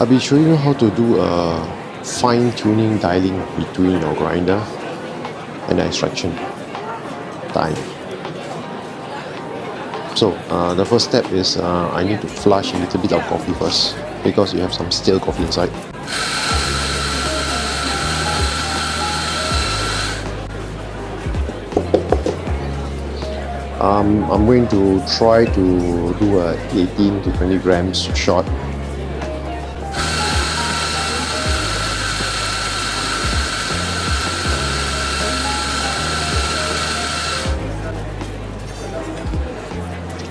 I'll be showing you how to do a fine-tuning dialing between your grinder and the extraction time. So the first step is I need to flush a little bit of coffee first because you have some stale coffee inside. I'm going to try to do a 18 to 20 grams shot.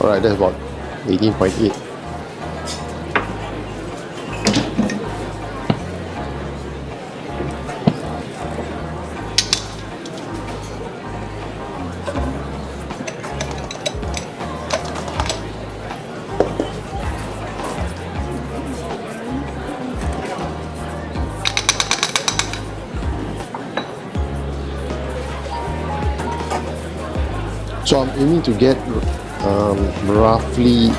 Alright, that's about 18.8. So I'm aiming to get roughly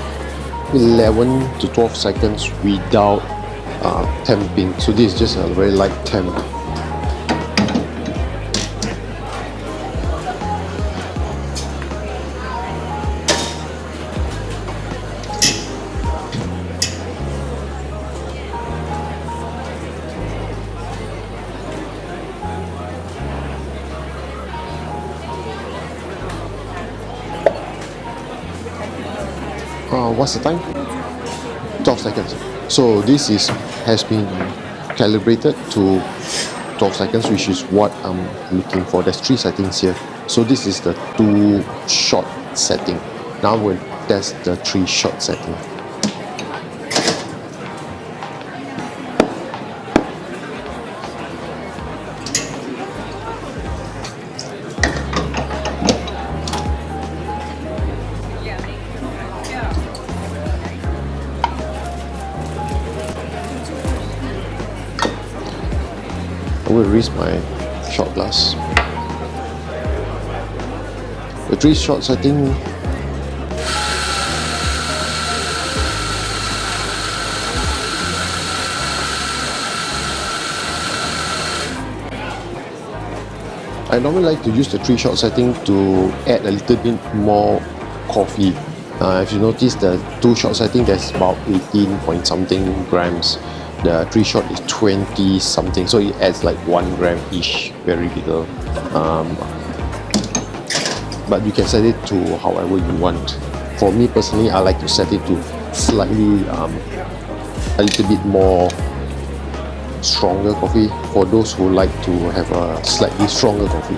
11 to 12 seconds without temping. So this is just a very light temp. What's the time? 12 seconds. So this has been calibrated to 12 seconds, which is what I'm looking for. There's 3 settings here. So this is the 2 shot setting. Now we'll test the 3 shot setting. I will raise my shot glass. The 3 shot setting I normally like to use the 3 shot setting to add a little bit more coffee. If you notice, the 2 shot setting, there's about 18 point something grams. The 3 shot is 20 something, so it adds like 1 gram ish, very little. But you can set it to however you want. For me personally, I like to set it to slightly a little bit more stronger coffee, for those who like to have a slightly stronger coffee.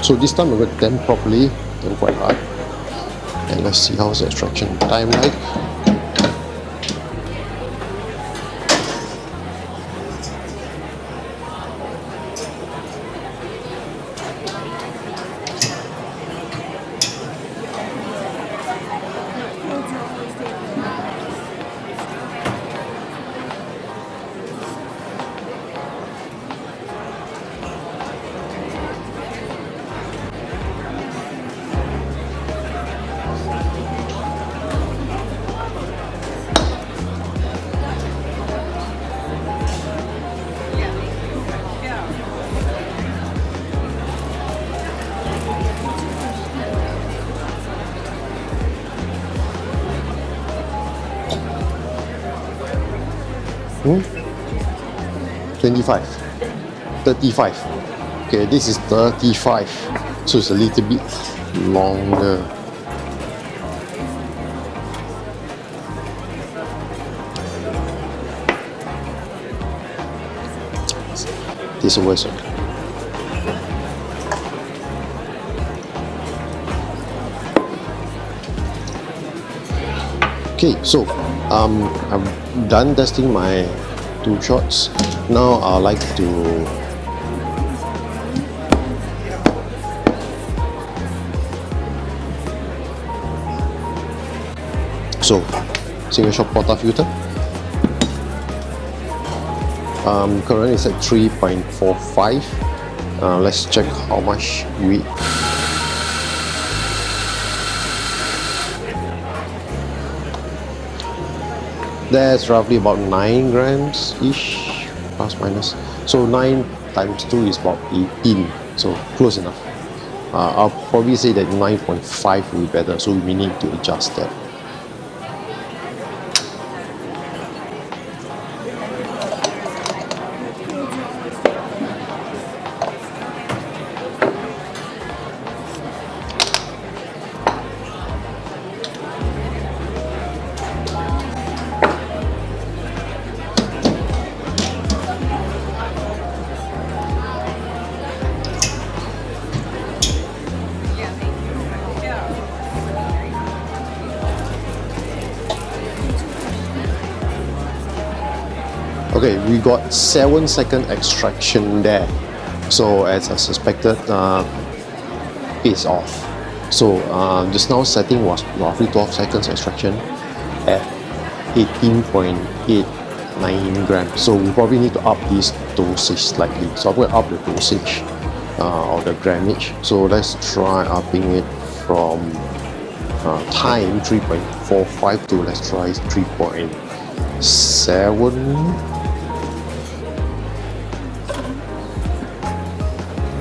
So this time I'm going to temp properly, temp quite hard, and let's see how's the extraction time like. Hmm? 25, 35. Okay, this is 35, so it's a little bit longer. This was it. Okay, so I'm done testing my 2 shots. Now I like to single shot porta filter. Currently it's at 3.45. Let's check how much we. That's roughly about 9 grams ish, plus minus. So 9 times 2 is about 18, so close enough. I'll probably say that 9.5 will be better, so we may need to adjust that. Okay, we got 7-second extraction there. So as I suspected, it's off. So just now setting was roughly 12 seconds extraction at 18.89 grams. So we probably need to up this dosage slightly. So I'm going to up the dosage or the grammage. So let's try upping it from time 3.45 to let's try 3.7.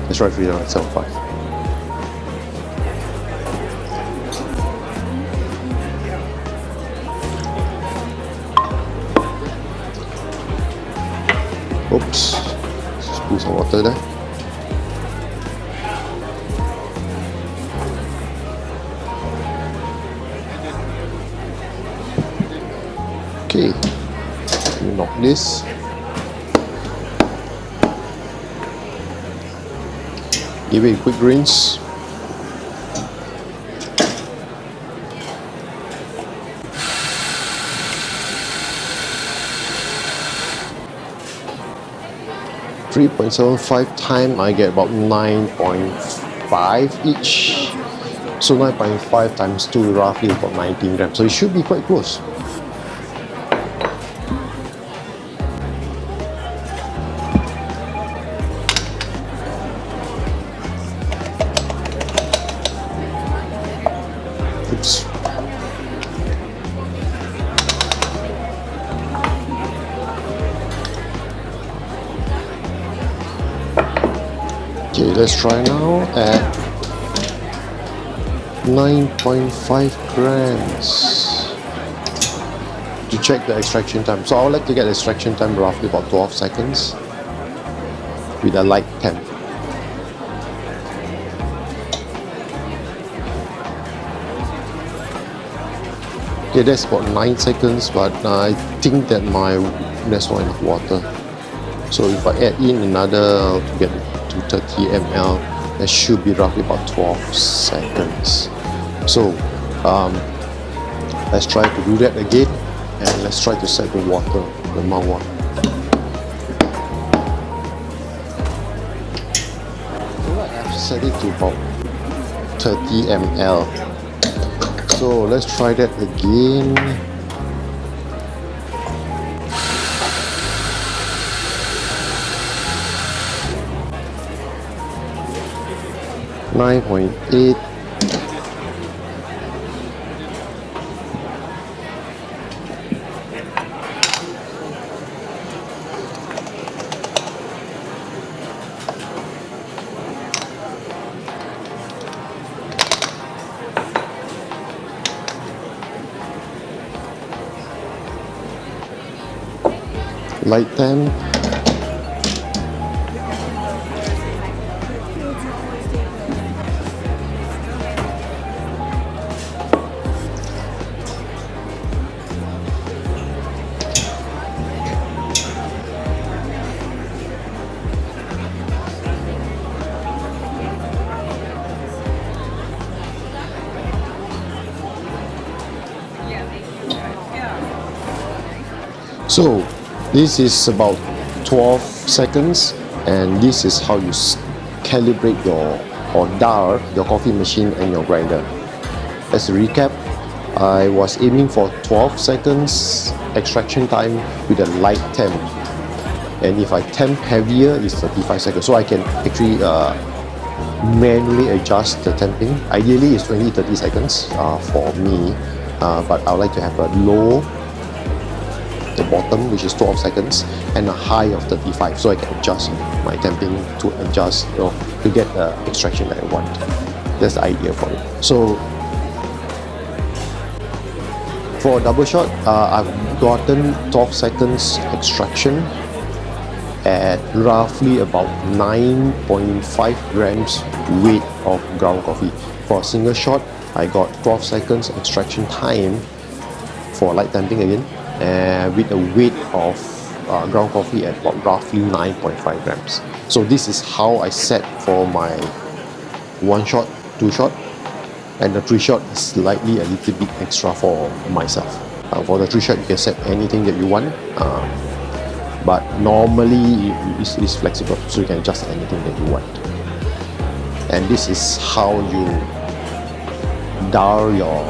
Let's try 3.75. Oops, just put some water there. Okay, knock this. Give it a quick rinse. .75 time, I get about 9.5 each. So 9.5 times 2 roughly about 19 grams. So it should be quite close. Oops. Okay, let's try now at 9.5 grams to check the extraction time. So I would like to get the extraction time roughly about 12 seconds with a light temp. Okay, that's about 9 seconds, but I think that there's not enough water. So if I add in another to get to 30 ml, that should be roughly about 12 seconds. So let's try to do that again, and let's try to set the water, the amount of water. I've set it to about 30 ml. So let's try that again. .8. Light temp. So this is about 12 seconds, and this is how you calibrate or dial your coffee machine and your grinder. As a recap, I was aiming for 12 seconds extraction time with a light temp. and if I temp heavier, it's 35 seconds. So I can actually manually adjust the temping. Ideally, it's 20-30 seconds for me, but I would like to have a low, the bottom, which is 12 seconds, and a high of 35, so I can adjust my temping to adjust, to get the extraction that I want. That's the idea for it. So for a double shot, I've gotten 12 seconds extraction at roughly about 9.5 grams weight of ground coffee. For a single shot, I got 12 seconds extraction time for light temping again, with a weight of ground coffee at about roughly 9.5 grams. So this is how I set for my 1 shot, 2 shot, and the 3 shot is slightly a little bit extra for myself. For the 3 shot, you can set anything that you want, but normally it's flexible, so you can adjust anything that you want. And this is how you dial your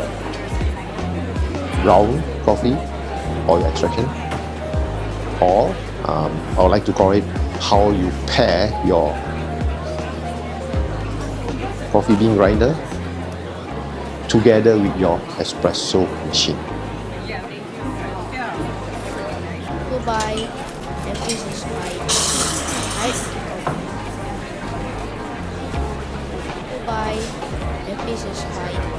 ground coffee or your extraction, or I would like to call it how you pair your coffee bean grinder together with your espresso machine. Goodbye. And this is my right. Goodbye. And this is my